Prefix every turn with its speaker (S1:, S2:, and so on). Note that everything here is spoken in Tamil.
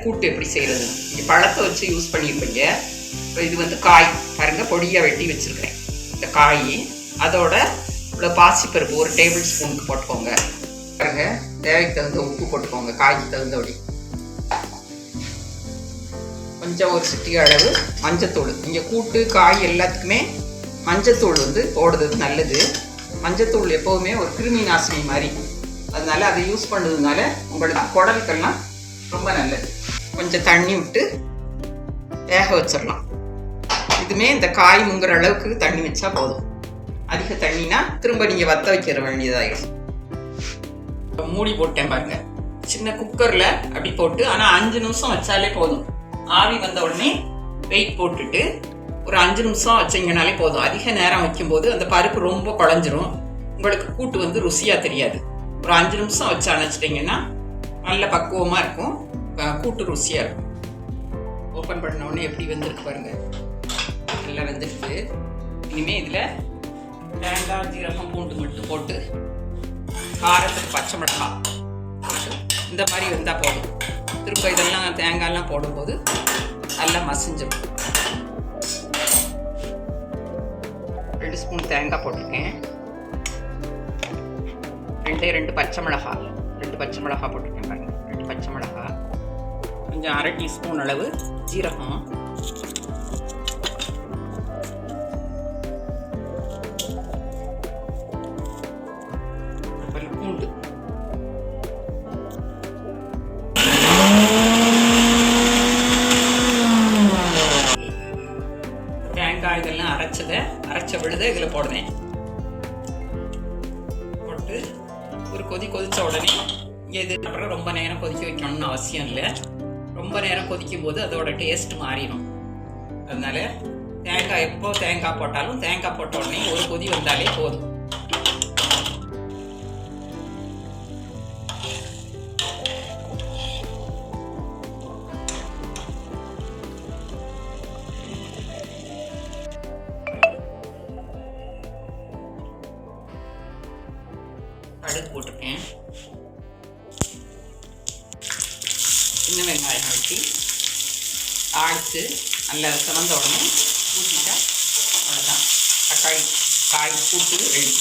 S1: கூட்டு எப்படி செய்கிறது. இங்கே பழத்தை வச்சு யூஸ் பண்ணியிருப்பீங்க. இப்போ இது வந்து காய் பாருங்க, பொடியாக வெட்டி வச்சுருக்கிறேன். இந்த காய் அதோட இவ்வளோ பாசிப்பருப்பு ஒரு டேபிள் ஸ்பூனுக்கு போட்டுக்கோங்க. பாருங்க, தேவைக்கு தகுந்த உப்பு போட்டுக்கோங்க, காய்க்கு தகுந்தபடி. கொஞ்சம் ஒரு சிட்டிகை அளவு மஞ்சத்தூள். இங்கே கூட்டு காய் எல்லாத்துக்குமே மஞ்சத்தூள் வந்து போடுறது நல்லது. மஞ்சத்தூள் எப்போவுமே ஒரு கிருமி நாசினி மாதிரி, அதனால அதை யூஸ் பண்ணுறதுனால உங்களுக்கு குடலுக்கெல்லாம் ரொம்ப நல்லது. கொஞ்சம் தண்ணி விட்டு வேக வச்சிடலாம். இதுமே இந்த காய் முங்குற அளவுக்கு தண்ணி வச்சா போதும். அதிக தண்ணினா திரும்ப நீங்கள் வற்ற வைக்கிற வேண்டியதாயிடும். மூடி போட்டேன் பாருங்க, சின்ன குக்கரில் அப்படி போட்டு. ஆனால் 5 நிமிஷம் வச்சாலே போதும். ஆவி வந்த உடனே வெயிட் போட்டுட்டு ஒரு 5 நிமிஷம் வச்சிங்கனாலே போதும். அதிக நேரம் வைக்கும்போது அந்த பருப்பு ரொம்ப குழஞ்சிரும், உங்களுக்கு கூட்டு வந்து ருசியாக தெரியாது. ஒரு 5 நிமிஷம் வச்சு அணைச்சிட்டிங்கன்னா நல்ல பக்குவமாக இருக்கும், கூட்டு ருசியாக இருக்கும். ஓப்பன் பண்ண உடனே எப்படி வெந்திருக்கு பாருங்கள், நல்லா வெந்துருக்கு. இனிமேல் இதில் தேங்காய் ஜீரகம் பூண்டு மட்டும் போட்டு காரத்துக்கு பச்சை மிளகாய் போட்டு இந்த மாதிரி வெந்தால் போதும். திரும்ப இதெல்லாம் தேங்காயெல்லாம் போடும்போது நல்லா மசிஞ்சிடும். 2 ஸ்பூன் தேங்காய் போட்டிருக்கேன். 2 பச்சை மிளகாய், 2 பச்சை மிளகாய் போட்டிருக்கேன் பாருங்க, 2 பச்சை மிளகாய். கொஞ்சம் 1/2 டீஸ்பூன் அளவு ஜீரகம், பூண்டு, தேங்காய் இதெல்லாம் அரைச்ச விழுத இதில் போடுவேன். போட்டு ஒரு கொதிச்ச உடனே இது அப்புறம் ரொம்ப நேரம் கொதிக்க வைக்கணும்னு அவசியம் இல்லை. ரொம்ப நேரம் கொதிக்கும் போது அதோட டேஸ்ட் மாறிடும். அதனால எப்போ தேங்காய் போட்டாலும் தேங்காய் போட்ட உடனே ஒரு கொதி வந்தாலே போதும். கடுகு போட்டிருக்கேன், சின்ன வெங்காயம் வச்சு தாளித்து நல்லா சிவந்த உடனே ஊற்றிட்டா அவ்வளோதான், தக்காளி காய் கூட்டு ரெடி.